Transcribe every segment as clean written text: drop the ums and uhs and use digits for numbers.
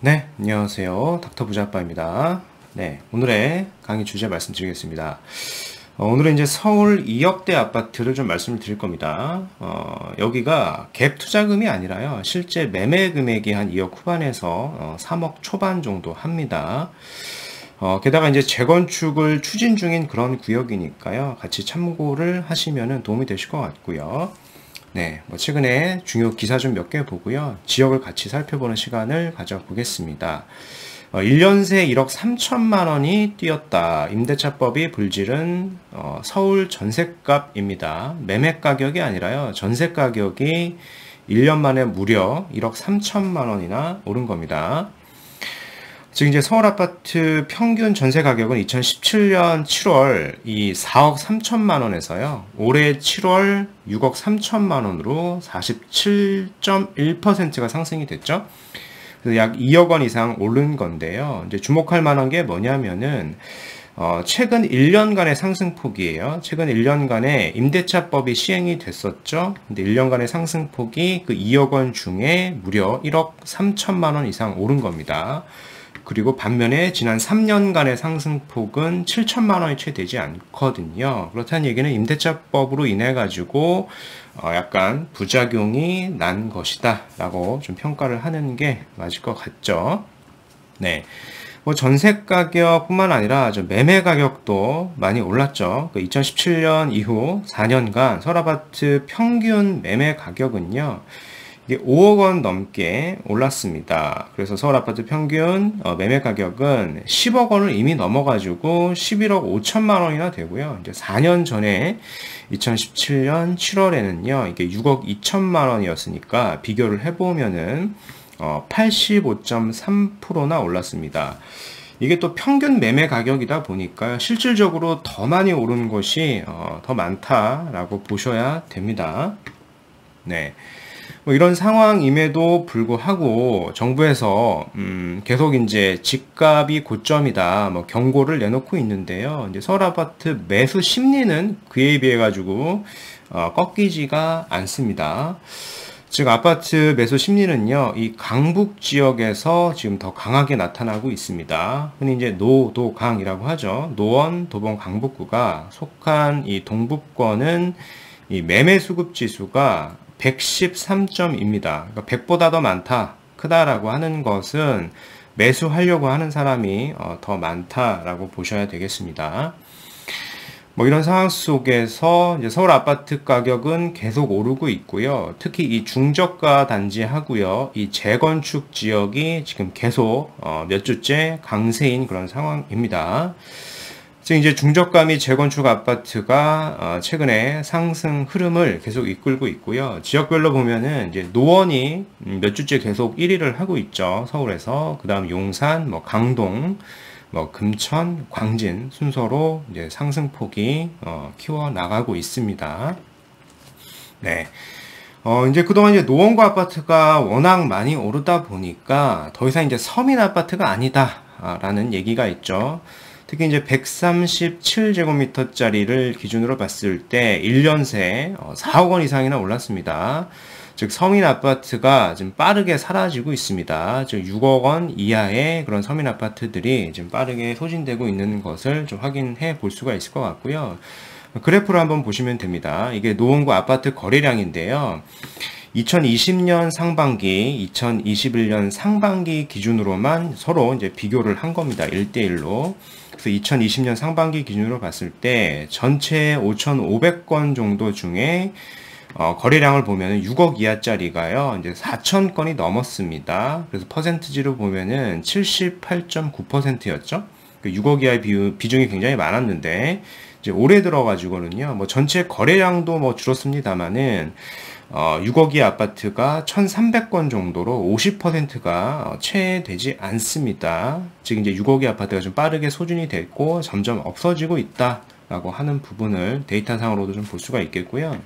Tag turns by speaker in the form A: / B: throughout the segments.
A: 네, 안녕하세요. 닥터 부자아빠입니다. 네, 오늘의 강의 주제 말씀드리겠습니다. 오늘은 이제 서울 2억대 아파트를 좀 말씀을 드릴 겁니다. 여기가 갭 투자금이 아니라요. 실제 매매 금액이 한 2억 후반에서 3억 초반 정도 합니다. 게다가 이제 재건축을 추진 중인 그런 구역이니까요. 같이 참고를 하시면 도움이 되실 것 같고요. 네, 최근에 중요 기사 좀 몇 개 보고요. 지역을 같이 살펴보는 시간을 가져보겠습니다. 1년 새 1억 3천만 원이 뛰었다. 임대차법이 불지른 서울 전셋값입니다. 매매 가격이 아니라요. 전셋 가격이 1년 만에 무려 1억 3천만 원이나 오른 겁니다. 지금 이제 서울 아파트 평균 전세 가격은 2017년 7월 이 4억 3천만 원에서요. 올해 7월 6억 3천만 원으로 47.1%가 상승이 됐죠. 그래서 약 2억 원 이상 오른 건데요. 이제 주목할 만한 게 뭐냐면은 최근 1년간의 상승폭이에요. 최근 1년간에 임대차법이 시행이 됐었죠. 근데 1년간의 상승폭이 그 2억 원 중에 무려 1억 3천만 원 이상 오른 겁니다. 그리고 반면에 지난 3년간의 상승폭은 7천만 원이 채 되지 않거든요. 그렇다는 얘기는 임대차법으로 인해 가지고 약간 부작용이 난 것이다 라고 좀 평가를 하는 게 맞을 것 같죠. 네. 전세 가격뿐만 아니라 매매 가격도 많이 올랐죠. 2017년 이후 4년간 서울아파트 평균 매매 가격은요. 이게 5억 원 넘게 올랐습니다. 그래서 서울 아파트 평균 매매 가격은 10억 원을 이미 넘어가지고 11억 5천만 원이나 되고요. 이제 4년 전에 2017년 7월에는요, 이게 6억 2천만 원이었으니까 비교를 해보면은 85.3%나 올랐습니다. 이게 또 평균 매매 가격이다 보니까 실질적으로 더 많이 오른 것이 더 많다라고 보셔야 됩니다. 네. 이런 상황임에도 불구하고 정부에서 계속 이제 집값이 고점이다 경고를 내놓고 있는데요. 이제 서울 아파트 매수 심리는 그에 비해 가지고 꺾이지가 않습니다. 즉 아파트 매수 심리는요, 이 강북 지역에서 지금 더 강하게 나타나고 있습니다. 흔히 이제 노도강이라고 하죠. 노원, 도봉, 강북구가 속한 이 동북권은 이 매매 수급 지수가 113점입니다. 그러니까 100보다 더 많다, 크다라고 하는 것은 매수하려고 하는 사람이 더 많다라고 보셔야 되겠습니다. 이런 상황 속에서 이제 서울 아파트 가격은 계속 오르고 있고요. 특히 이 중저가 단지하고요, 이 재건축 지역이 지금 계속 몇 주째 강세인 그런 상황입니다. 지금 이제 중저가 및 재건축 아파트가 최근에 상승 흐름을 계속 이끌고 있고요. 지역별로 보면은 이제 노원이 몇 주째 계속 1위를 하고 있죠. 서울에서. 그 다음 용산, 강동, 금천, 광진 순서로 이제 상승폭이 키워 나가고 있습니다. 네. 이제 그동안 이제 노원구 아파트가 워낙 많이 오르다 보니까 더 이상 이제 서민 아파트가 아니다라는 얘기가 있죠. 특히 이제 137제곱미터짜리를 기준으로 봤을 때 1년 새 4억 원 이상이나 올랐습니다. 즉 서민 아파트가 지금 빠르게 사라지고 있습니다. 즉 6억 원 이하의 그런 서민 아파트들이 지금 빠르게 소진되고 있는 것을 좀 확인해 볼 수가 있을 것 같고요. 그래프를 한번 보시면 됩니다. 이게 노원구 아파트 거래량인데요. 2020년 상반기, 2021년 상반기 기준으로만 서로 이제 비교를 한 겁니다. 1대1로. 그래서 2020년 상반기 기준으로 봤을 때 전체 5,500건 정도 중에 거래량을 보면은 6억 이하짜리가요, 이제 4,000건이 넘었습니다. 그래서 퍼센트지로 보면은 78.9%였죠. 6억 이하의 비중이 굉장히 많았는데, 이제 올해 들어가지고는요, 전체 거래량도 줄었습니다만은, 6억 이하 아파트가 1,300건 정도로 50%가 채 되지 않습니다. 즉, 이제 6억 이하 아파트가 좀 빠르게 소진이 됐고, 점점 없어지고 있다라고 하는 부분을 데이터상으로도 좀 볼 수가 있겠고요.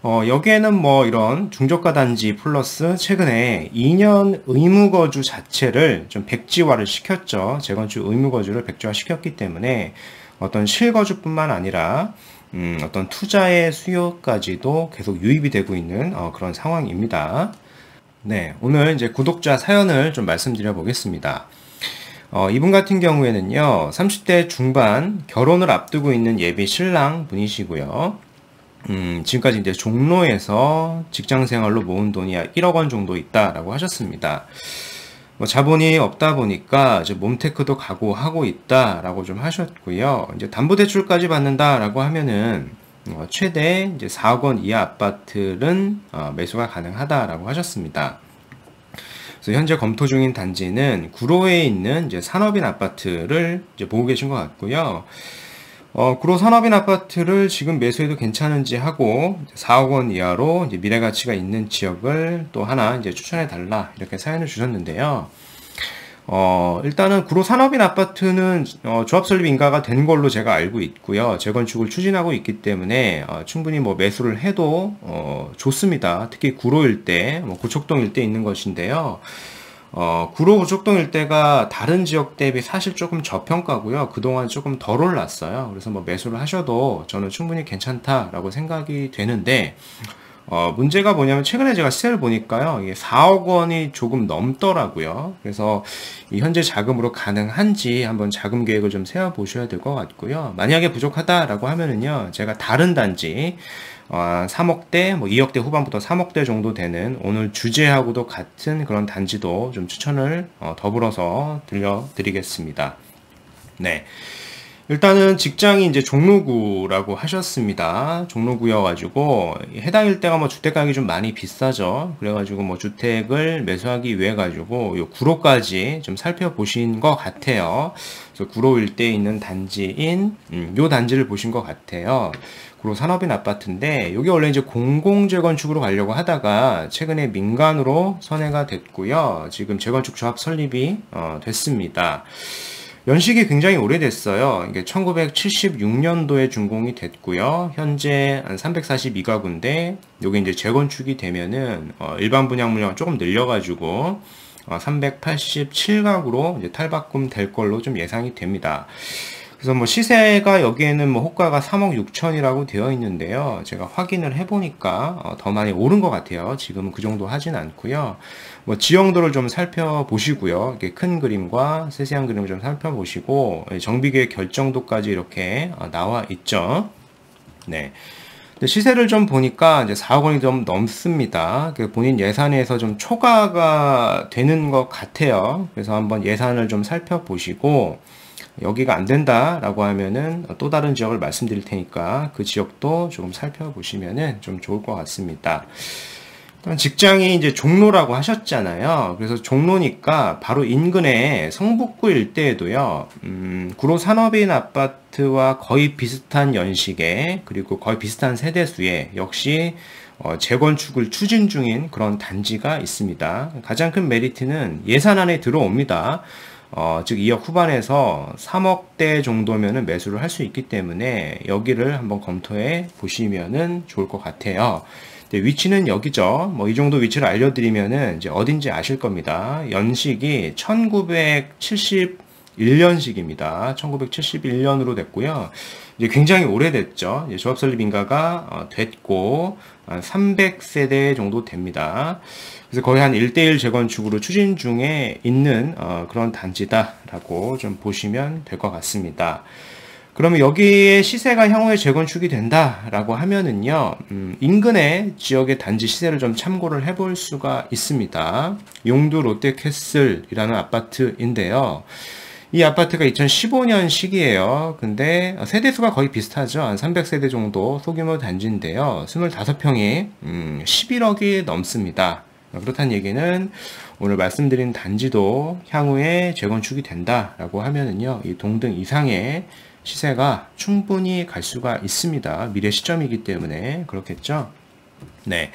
A: 여기에는 이런 중저가 단지 플러스 최근에 2년 의무거주 자체를 좀 백지화를 시켰죠. 재건축 의무거주를 백지화 시켰기 때문에 어떤 실거주뿐만 아니라 어떤 투자의 수요까지도 계속 유입이 되고 있는 그런 상황입니다. 네, 오늘 이제 구독자 사연을 좀 말씀드려 보겠습니다. 이분 같은 경우에는요, 30대 중반 결혼을 앞두고 있는 예비 신랑 분이시고요. 지금까지 이제 종로에서 직장 생활로 모은 돈이 약 1억 원 정도 있다라고 하셨습니다. 뭐 자본이 없다 보니까 이제 몸테크도 각오하고 있다라고 좀 하셨고요. 이제 담보대출까지 받는다라고 하면은 최대 이제 4억 원 이하 아파트는 매수가 가능하다라고 하셨습니다. 그래서 현재 검토 중인 단지는 구로에 있는 이제 산업인 아파트를 이제 보고 계신 것 같고요. 구로 산업인 아파트를 지금 매수해도 괜찮은지 하고 4억 원 이하로 이제 미래 가치가 있는 지역을 또 하나 이제 추천해 달라 이렇게 사연을 주셨는데요. 일단은 구로 산업인 아파트는 조합 설립 인가가 된 걸로 제가 알고 있고요. 재건축을 추진하고 있기 때문에 충분히 뭐 매수를 해도 좋습니다. 특히 구로 일대, 고척동 일대 있는 것인데요. 구로 고척동 일대가 다른 지역 대비 사실 조금 저평가고요. 그동안 조금 덜 올랐어요. 그래서 뭐 매수를 하셔도 저는 충분히 괜찮다라고 생각이 되는데, 문제가 뭐냐면 최근에 제가 시세를 보니까요. 이게 4억 원이 조금 넘더라고요. 그래서 이 현재 자금으로 가능한지 한번 자금 계획을 좀 세워 보셔야 될 것 같고요. 만약에 부족하다라고 하면은요. 제가 다른 단지 3억대, 뭐 2억대 후반부터 3억대 정도 되는 오늘 주제하고도 같은 그런 단지도 좀 추천을 더불어서 들려드리겠습니다. 네. 일단은 직장이 이제 종로구라고 하셨습니다. 종로구여가지고 해당 일대가 뭐 주택 가격이 좀 많이 비싸죠. 그래가지고 뭐 주택을 매수하기 위해 가지고 요 구로까지 좀 살펴보신 것 같아요. 그래서 구로 일대에 있는 단지인 요 단지를 보신 것 같아요. 구로 산업인 아파트인데 여기 원래 이제 공공 재건축으로 가려고 하다가 최근에 민간으로 선회가 됐고요. 지금 재건축 조합 설립이 됐습니다. 연식이 굉장히 오래됐어요. 이게 1976년도에 준공이 됐고요. 현재 한 342가구인데, 요게 이제 재건축이 되면은, 일반 분양 물량 조금 늘려가지고, 387가구로 이제 탈바꿈 될 걸로 좀 예상이 됩니다. 그래서 뭐 시세가 여기에는 뭐 호가가 3억 6천이라고 되어 있는데요. 제가 확인을 해보니까 더 많이 오른 것 같아요. 지금은 그 정도 하진 않고요. 뭐 지형도를 좀 살펴보시고요. 이렇게 큰 그림과 세세한 그림을 좀 살펴보시고 정비계획 결정도까지 이렇게 나와 있죠. 네. 시세를 좀 보니까 이제 4억 원이 좀 넘습니다. 본인 예산에서 좀 초과가 되는 것 같아요. 그래서 한번 예산을 좀 살펴보시고 여기가 안 된다라고 하면은 또 다른 지역을 말씀드릴 테니까 그 지역도 조금 살펴보시면은 좀 좋을 것 같습니다. 직장이 이제 종로라고 하셨잖아요. 그래서 종로니까 바로 인근에 성북구 일대에도요, 구로 산업인 아파트와 거의 비슷한 연식에, 그리고 거의 비슷한 세대수에 역시 재건축을 추진 중인 그런 단지가 있습니다. 가장 큰 메리트는 예산 안에 들어옵니다. 즉 2억 후반에서 3억대 정도면은 매수를 할 수 있기 때문에 여기를 한번 검토해 보시면은 좋을 것 같아요. 위치는 여기죠. 뭐 이 정도 위치를 알려드리면은 이제 어딘지 아실 겁니다. 연식이 1971년식입니다. 1971년으로 됐고요. 이제 굉장히 오래됐죠. 이제 조합 설립 인가가 됐고 300세대 정도 됩니다. 그래서 거의 한 1대1 재건축으로 추진 중에 있는 그런 단지다라고 좀 보시면 될 것 같습니다. 그러면 여기에 시세가 향후에 재건축이 된다라고 하면은요, 인근의 지역의 단지 시세를 좀 참고를 해볼 수가 있습니다. 용두 롯데캐슬이라는 아파트인데요. 이 아파트가 2015년식이에요. 근데 세대수가 거의 비슷하죠. 한 300세대 정도 소규모 단지인데요. 25평이 11억이 넘습니다. 그렇다는 얘기는 오늘 말씀드린 단지도 향후에 재건축이 된다라고 하면은요, 이 동등 이상의 시세가 충분히 갈 수가 있습니다. 미래 시점이기 때문에 그렇겠죠. 네.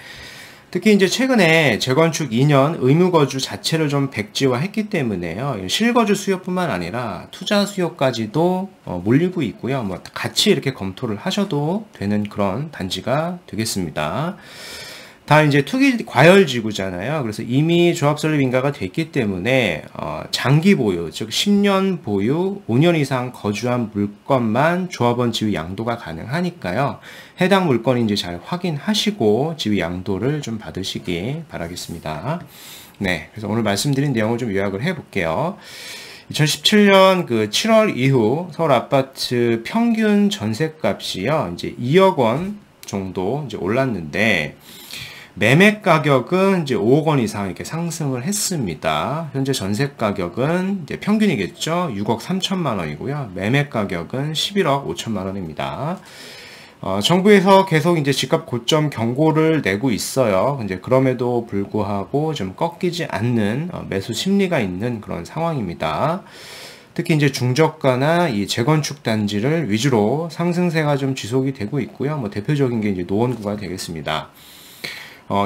A: 특히 이제 최근에 재건축 2년 의무거주 자체를 좀 백지화했기 때문에요. 실거주 수요뿐만 아니라 투자 수요까지도 몰리고 있고요. 뭐 같이 이렇게 검토를 하셔도 되는 그런 단지가 되겠습니다. 다 이제 투기 과열 지구잖아요. 그래서 이미 조합 설립 인가가 됐기 때문에 장기 보유, 즉 10년 보유, 5년 이상 거주한 물건만 조합원 지위 양도가 가능하니까요. 해당 물건인지 잘 확인하시고 지위 양도를 좀 받으시기 바라겠습니다. 네, 그래서 오늘 말씀드린 내용을 좀 요약을 해볼게요. 2017년 그 7월 이후 서울 아파트 평균 전셋값이요, 이제 2억 원 정도 이제 올랐는데, 매매 가격은 이제 5억 원 이상 이렇게 상승을 했습니다. 현재 전세 가격은 이제 평균이겠죠. 6억 3천만 원이고요. 매매 가격은 11억 5천만 원입니다. 정부에서 계속 이제 집값 고점 경고를 내고 있어요. 이제 그럼에도 불구하고 좀 꺾이지 않는 매수 심리가 있는 그런 상황입니다. 특히 이제 중저가나 이 재건축 단지를 위주로 상승세가 좀 지속이 되고 있고요. 뭐 대표적인 게 이제 노원구가 되겠습니다.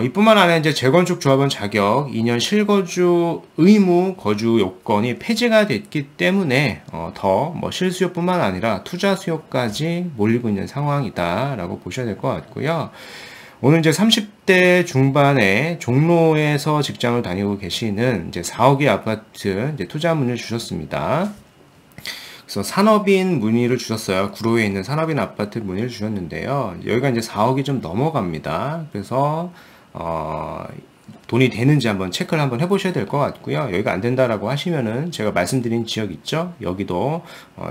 A: 이뿐만 아니라 이제 재건축 조합원 자격 2년 실거주 의무 거주 요건이 폐지가 됐기 때문에 더 뭐 실수요뿐만 아니라 투자 수요까지 몰리고 있는 상황이다라고 보셔야 될 것 같고요. 오늘 이제 30대 중반에 종로에서 직장을 다니고 계시는 이제 4억의 아파트 이제 투자 문의를 주셨습니다. 그래서 산업인 문의를 주셨어요. 구로에 있는 산업인 아파트 문의를 주셨는데요. 여기가 이제 4억이 좀 넘어갑니다. 그래서 돈이 되는지 한번 체크를 한번 해보셔야 될 것 같고요. 여기가 안 된다라고 하시면은 제가 말씀드린 지역 있죠? 여기도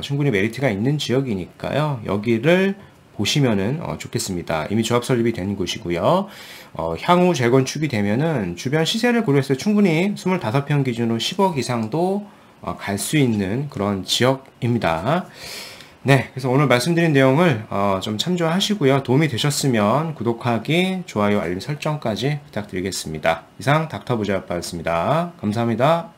A: 충분히 메리트가 있는 지역이니까요. 여기를 보시면은 좋겠습니다. 이미 조합 설립이 된 곳이고요. 향후 재건축이 되면은 주변 시세를 고려해서 충분히 25평 기준으로 10억 이상도 갈 수 있는 그런 지역입니다. 네, 그래서 오늘 말씀드린 내용을 좀 참조하시고요. 도움이 되셨으면 구독하기, 좋아요, 알림 설정까지 부탁드리겠습니다. 이상 닥터부자였습니다. 감사합니다.